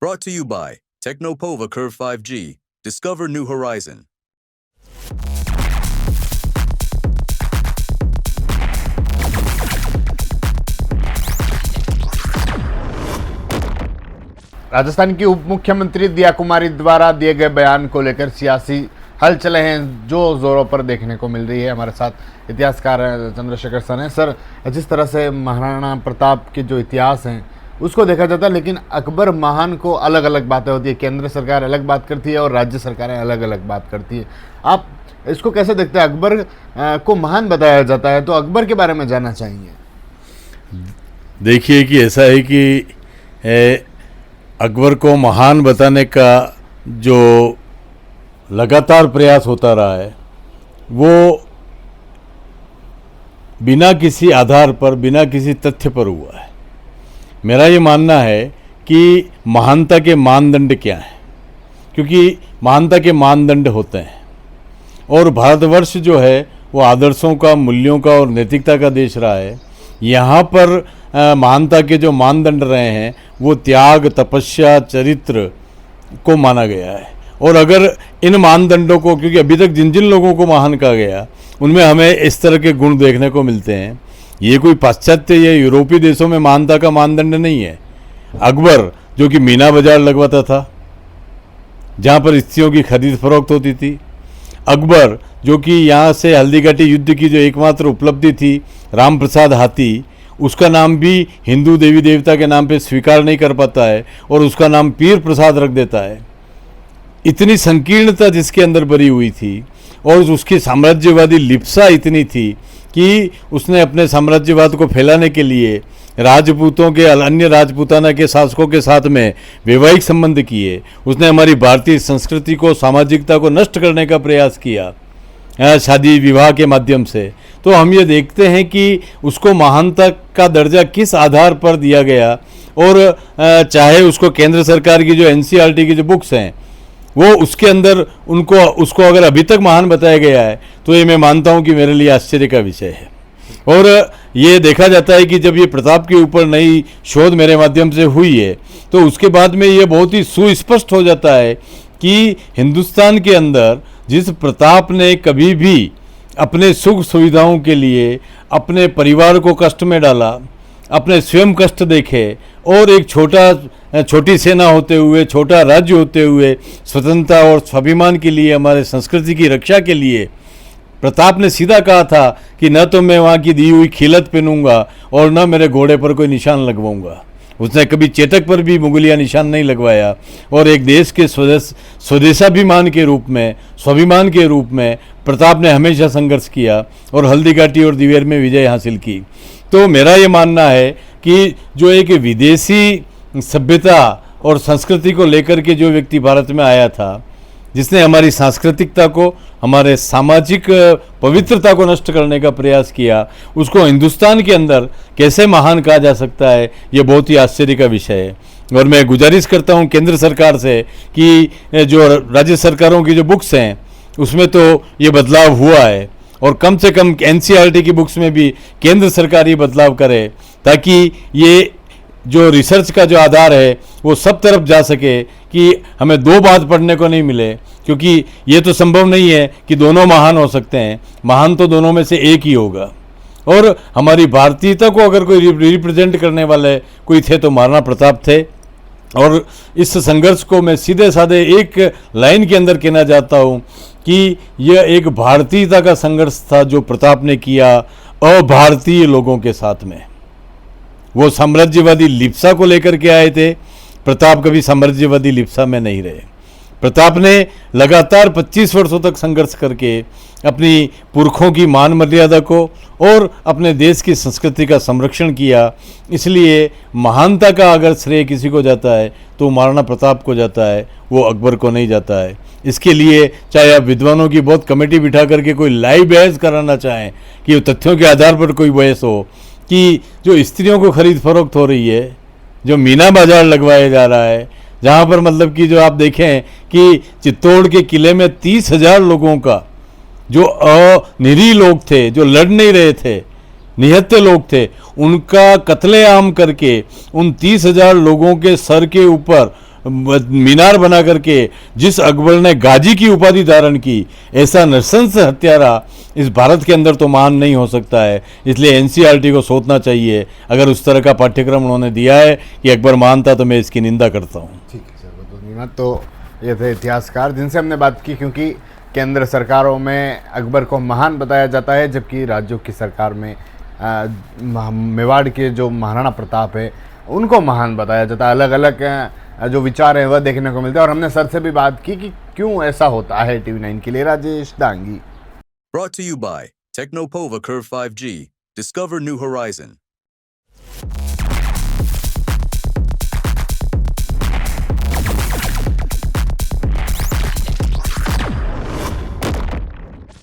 Brought to you by Technopova Curve 5G. Discover new horizon. Rajasthan की उप मुख्यमंत्री दिया कुमारी द्वारा दिए गए बयान को लेकर सियासी हलचलें हैं जो जोरों पर देखने को मिल रही है। हमारे साथ इतिहासकार चंद्रशेखर सन हैं। सर, जिस तरह से महाराणा प्रताप के जो इतिहास हैं उसको देखा जाता है, लेकिन अकबर महान को अलग अलग बातें होती है। केंद्र सरकार अलग बात करती है और राज्य सरकारें अलग अलग बात करती है। आप इसको कैसे देखते हैं? अकबर को महान बताया जाता है, तो अकबर के बारे में जानना चाहिए। देखिए कि ऐसा है कि अकबर को महान बताने का जो लगातार प्रयास होता रहा है वो बिना किसी आधार पर, बिना किसी तथ्य पर हुआ है। मेरा ये मानना है कि महानता के मानदंड क्या हैं, क्योंकि महानता के मानदंड होते हैं और भारतवर्ष जो है वो आदर्शों का, मूल्यों का और नैतिकता का देश रहा है। यहाँ पर महानता के जो मानदंड रहे हैं वो त्याग, तपस्या, चरित्र को माना गया है। और अगर इन मानदंडों को, क्योंकि अभी तक जिन जिन लोगों को महान कहा गया उनमें हमें इस तरह के गुण देखने को मिलते हैं। ये कोई पाश्चात्य या यूरोपीय देशों में महानता का मानदंड नहीं है। अकबर जो कि मीना बाजार लगवाता था जहाँ पर स्त्रियों की खरीद फरोख्त होती थी, अकबर जो कि यहाँ से हल्दीघाटी युद्ध की जो एकमात्र उपलब्धि थी, राम प्रसाद हाथी, उसका नाम भी हिंदू देवी देवता के नाम पे स्वीकार नहीं कर पाता है और उसका नाम पीर प्रसाद रख देता है। इतनी संकीर्णता जिसके अंदर भरी हुई थी और उसकी साम्राज्यवादी लिप्सा इतनी थी कि उसने अपने साम्राज्यवाद को फैलाने के लिए राजपूतों के, अन्य राजपूताना के शासकों के साथ में वैवाहिक संबंध किए। उसने हमारी भारतीय संस्कृति को, सामाजिकता को नष्ट करने का प्रयास किया शादी विवाह के माध्यम से। तो हम ये देखते हैं कि उसको महानता का दर्जा किस आधार पर दिया गया। और चाहे उसको केंद्र सरकार की जो NCERT की जो बुक्स हैं वो उसके अंदर उसको अगर अभी तक महान बताया गया है तो ये मैं मानता हूँ कि मेरे लिए आश्चर्य का विषय है। और ये देखा जाता है कि जब ये प्रताप के ऊपर नई शोध मेरे माध्यम से हुई है तो उसके बाद में ये बहुत ही सुस्पष्ट हो जाता है कि हिंदुस्तान के अंदर जिस प्रताप ने कभी भी अपने सुख सुविधाओं के लिए अपने परिवार को कष्ट में डाला, अपने स्वयं कष्ट देखे और एक छोटी सेना होते हुए, छोटा राज्य होते हुए स्वतंत्रता और स्वाभिमान के लिए, हमारे संस्कृति की रक्षा के लिए प्रताप ने सीधा कहा था कि न तो मैं वहाँ की दी हुई खिलत पहनूंगा और न मेरे घोड़े पर कोई निशान लगवाऊंगा। उसने कभी चेतक पर भी मुगलिया निशान नहीं लगवाया और एक देश के स्वदेशाभिमान के रूप में, स्वाभिमान के रूप में प्रताप ने हमेशा संघर्ष किया और हल्दीघाटी और दिवेर में विजय हासिल की। तो मेरा ये मानना है कि जो एक विदेशी सभ्यता और संस्कृति को लेकर के जो व्यक्ति भारत में आया था, जिसने हमारी सांस्कृतिकता को, हमारे सामाजिक पवित्रता को नष्ट करने का प्रयास किया, उसको हिंदुस्तान के अंदर कैसे महान कहा जा सकता है, ये बहुत ही आश्चर्य का विषय है। और मैं गुजारिश करता हूँ केंद्र सरकार से कि जो राज्य सरकारों की जो बुक्स हैं उसमें तो ये बदलाव हुआ है और कम से कम NCERT की बुक्स में भी केंद्र सरकार ये बदलाव करे ताकि ये जो रिसर्च का जो आधार है वो सब तरफ जा सके कि हमें दो बात पढ़ने को नहीं मिले। क्योंकि ये तो संभव नहीं है कि दोनों महान हो सकते हैं, महान तो दोनों में से एक ही होगा। और हमारी भारतीयता को अगर कोई रिप्रेजेंट करने वाले कोई थे तो महाराणा प्रताप थे। और इस संघर्ष को मैं सीधे साधे एक लाइन के अंदर कहना चाहता हूँ कि यह एक भारतीयता का संघर्ष था जो प्रताप ने किया अभारतीय लोगों के साथ में। वो साम्राज्यवादी लिप्सा को लेकर के आए थे, प्रताप कभी साम्राज्यवादी लिप्सा में नहीं रहे। प्रताप ने लगातार 25 वर्षों तक संघर्ष करके अपनी पुरखों की मान मर्यादा को और अपने देश की संस्कृति का संरक्षण किया। इसलिए महानता का अगर श्रेय किसी को जाता है तो महाराणा प्रताप को जाता है, वो अकबर को नहीं जाता है। इसके लिए चाहे आप विद्वानों की बहुत कमेटी बिठा करके कोई लाइव बहस कराना चाहें कि तथ्यों के आधार पर कोई बहस हो कि जो स्त्रियों को खरीद फरोख्त हो रही है, जो मीना बाजार लगवाया जा रहा है, जहाँ पर मतलब कि जो आप देखें कि चित्तौड़ के किले में 30,000 लोगों का, जो निरीह लोग थे, जो लड़ नहीं रहे थे, निहत्थे लोग थे, उनका कत्लेआम करके उन 30,000 लोगों के सर के ऊपर मीनार बना करके जिस अकबर ने गाजी की उपाधि धारण की, ऐसा नृशंस हत्यारा इस भारत के अंदर तो महान नहीं हो सकता है। इसलिए एनसीईआरटी को सोचना चाहिए। अगर उस तरह का पाठ्यक्रम उन्होंने दिया है कि अकबर महान था, तो मैं इसकी निंदा करता हूँ। ठीक है सर, बहुत धन्यवाद। तो ये थे इतिहासकार जिनसे हमने बात की, क्योंकि केंद्र सरकारों में अकबर को महान बताया जाता है, जबकि राज्यों की सरकार में मेवाड़ के जो महाराणा प्रताप है उनको महान बताया जाता है। अलग अलग जो विचार हैं वह देखने को मिलते हैं। और हमने सर से भी बात की कि क्यों ऐसा होता है। TV9 के लिए Rajesh Dangi. Brought to you by Technopova Curve 5G. Discover new horizon.